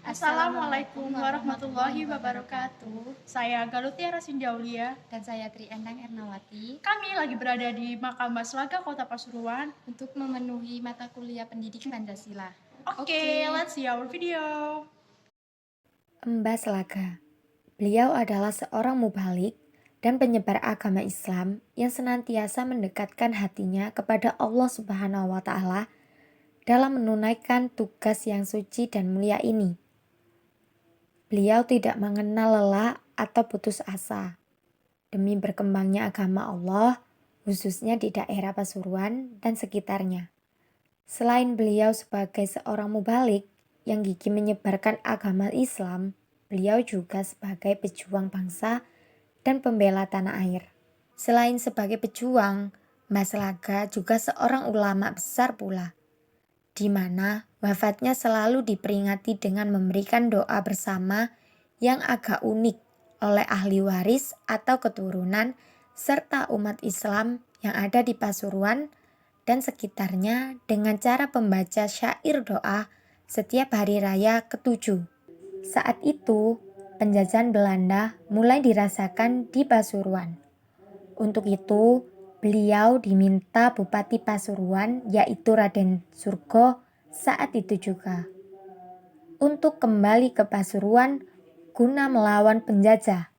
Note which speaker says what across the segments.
Speaker 1: Assalamualaikum warahmatullahi wabarakatuh. Saya Galutia Rasinjaulia
Speaker 2: Dan saya Tri Endang Ernawati
Speaker 1: Kami lagi berada di Makam Baslaga Kota Pasuruan.
Speaker 2: untuk memenuhi mata kuliah pendidikan Pancasila.
Speaker 1: Oke, let's see our video.
Speaker 3: Mbah Slaga. Beliau adalah seorang mubalik dan penyebar agama Islam yang senantiasa mendekatkan hatinya kepada Allah Subhanahu wa Ta'ala dalam menunaikan tugas yang suci dan mulia ini. Beliau tidak mengenal lelah atau putus asa demi berkembangnya agama Allah, khususnya di daerah Pasuruan dan sekitarnya. Selain beliau sebagai seorang mubalik yang gigih menyebarkan agama Islam, beliau juga sebagai pejuang bangsa dan pembela tanah air. Selain sebagai pejuang, Mbah Slaga juga seorang ulama besar pula, di mana wafatnya selalu diperingati dengan memberikan doa bersama yang agak unik oleh ahli waris atau keturunan serta umat Islam yang ada di Pasuruan dan sekitarnya dengan cara pembaca syair doa setiap hari raya ke-7. Saat itu, penjajahan Belanda mulai dirasakan di Pasuruan. Untuk itu, beliau diminta Bupati Pasuruan yaitu Raden Surgo saat itu juga untuk kembali ke Pasuruan guna melawan penjajah.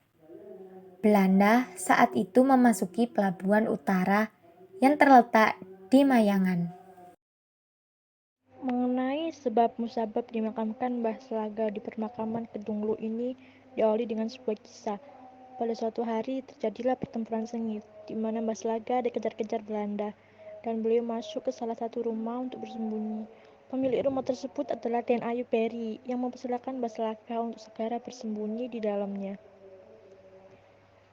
Speaker 3: Belanda saat itu memasuki pelabuhan utara yang terletak di Mayangan.
Speaker 4: Mengenai sebab musabab dimakamkan Mbah Slaga di permakaman Kedunglu ini diawali dengan sebuah kisah. Pada suatu hari terjadilah pertempuran sengit, di mana Mbah Slaga dikejar-kejar Belanda, dan beliau masuk ke salah satu rumah untuk bersembunyi. Pemilik rumah tersebut adalah Den Ayu Peri yang mempersilahkan Mbah Slaga untuk segera bersembunyi di dalamnya.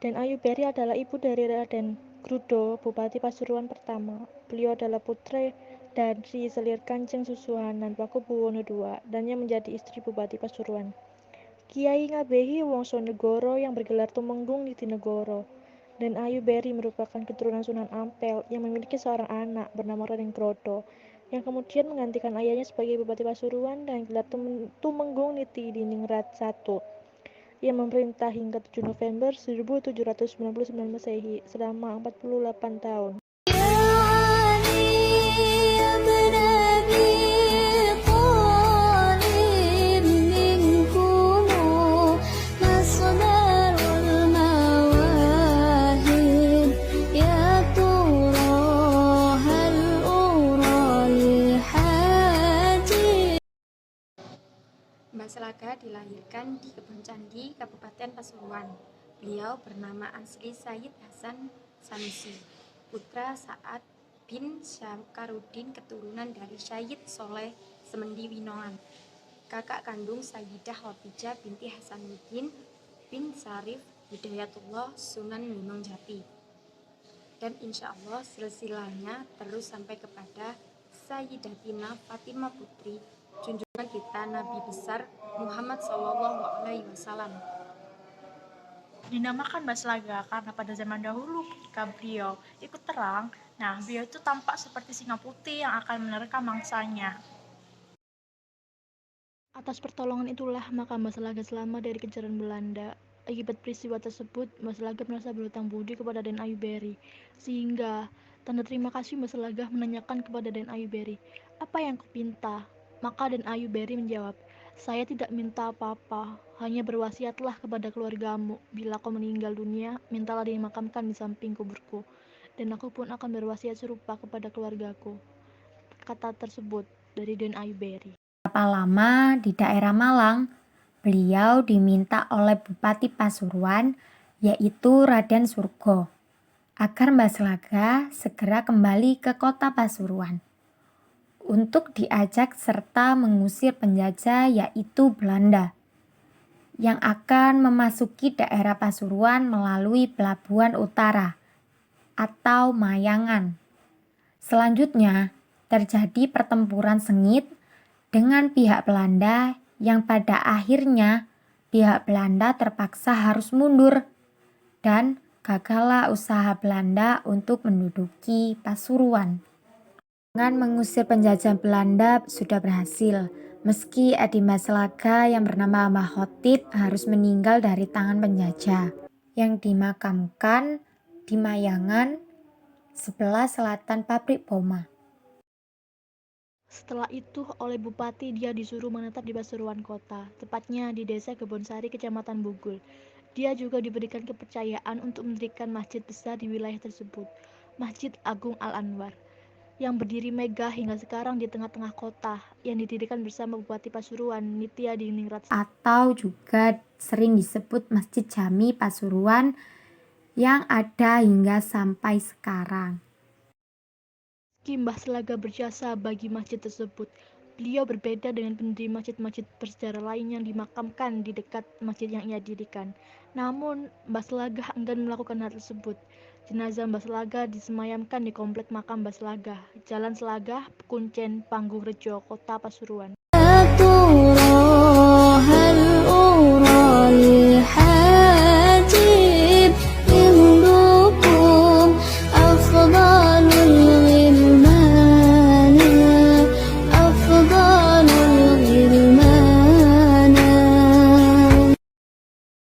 Speaker 4: Den Ayu Peri adalah ibu dari Raden Grudo, Bupati Pasuruan pertama. Beliau adalah putra dari Selir Kanjeng Susuhunan Pakubuwono II dan yang menjadi istri Bupati Pasuruan. Kiai Ngabehi Wongsonegoro yang bergelar Tumenggung Nitinegoro. Dan Ayu Beri merupakan keturunan Sunan Ampel yang memiliki seorang anak bernama Raden Grodo yang kemudian menggantikan ayahnya sebagai Bupati Pasuruan dan gelar Tumenggung Nitidiningrat I yang memerintah hingga 7 November 1799 Masehi selama 48 tahun.
Speaker 2: Mbah Slaga dilahirkan di Kebon Candi, Kabupaten Pasuruan. Beliau bernama asli Sayyid Hasan Sanusi, putra Sa'ad bin Syakaruddin keturunan dari Sayyid Soleh Semendi Winongan, kakak kandung Sayyidah Khadijah binti Hasanuddin bin Syarif Hidayatullah Sunan Gunung Jati. Dan insya Allah silsilahnya terus sampai kepada Sayyidatina Fatimah Putri junjungan kita Nabi besar Muhammad SAW.
Speaker 1: Dinamakan Baslaga karena pada zaman dahulu ketika beliau ikut terang, beliau itu tampak seperti singa putih yang akan menerkam mangsanya.
Speaker 4: Atas pertolongan itulah maka Mbah Slaga selamat dari kejaran Belanda. Akibat peristiwa tersebut, Mbah Slaga merasa berhutang budi kepada Den Ayu Beri, sehingga tanda terima kasih Mbah Slaga menanyakan kepada Den Ayu Beri, "Apa yang kau pinta?" Maka Den Ayu Beri menjawab, "Saya tidak minta apa-apa, hanya berwasiatlah kepada keluargamu, bila kau meninggal dunia, mintalah dimakamkan di samping kuburku, dan aku pun akan berwasiat serupa kepada keluargaku." Kata tersebut dari Den Ayu Beri.
Speaker 3: Berapa lama di daerah Malang, beliau diminta oleh Bupati Pasuruan yaitu Raden Surgo agar Mbah Slaga segera kembali ke kota Pasuruan untuk diajak serta mengusir penjajah yaitu Belanda yang akan memasuki daerah Pasuruan melalui pelabuhan utara atau Mayangan. Selanjutnya terjadi pertempuran sengit dengan pihak Belanda yang pada akhirnya pihak Belanda terpaksa harus mundur dan gagallah usaha Belanda untuk menduduki Pasuruan. Dengan mengusir penjajah Belanda sudah berhasil, Meski Edi Mbah Selaga yang bernama Mbah Khotib harus meninggal dari tangan penjajah, yang dimakamkan di Mayangan, sebelah selatan pabrik Boma.
Speaker 4: Setelah itu, oleh bupati dia disuruh menetap di Pasuruan kota, tepatnya di desa Kebonsari, kecamatan Bugul. Dia juga diberikan kepercayaan untuk mendirikan masjid besar di wilayah tersebut, Masjid Agung Al-Anwar, yang berdiri megah hingga sekarang di tengah-tengah kota, yang didirikan bersama Bupati Pasuruan, Nitya Diningrat,
Speaker 3: Atau juga sering disebut Masjid Jami Pasuruan yang ada hingga sampai sekarang.
Speaker 4: Meski Mbah Selaga berjasa bagi masjid tersebut, beliau berbeda dengan pendiri masjid-masjid bersejarah lain yang dimakamkan di dekat masjid yang ia dirikan. Namun, Mbah Selaga enggan melakukan hal tersebut. Jenazah Mbah Selaga disemayamkan di komplek makam Mbah Selaga, Jalan Selaga, Kuncen, Panggung Rejo, Kota Pasuruan.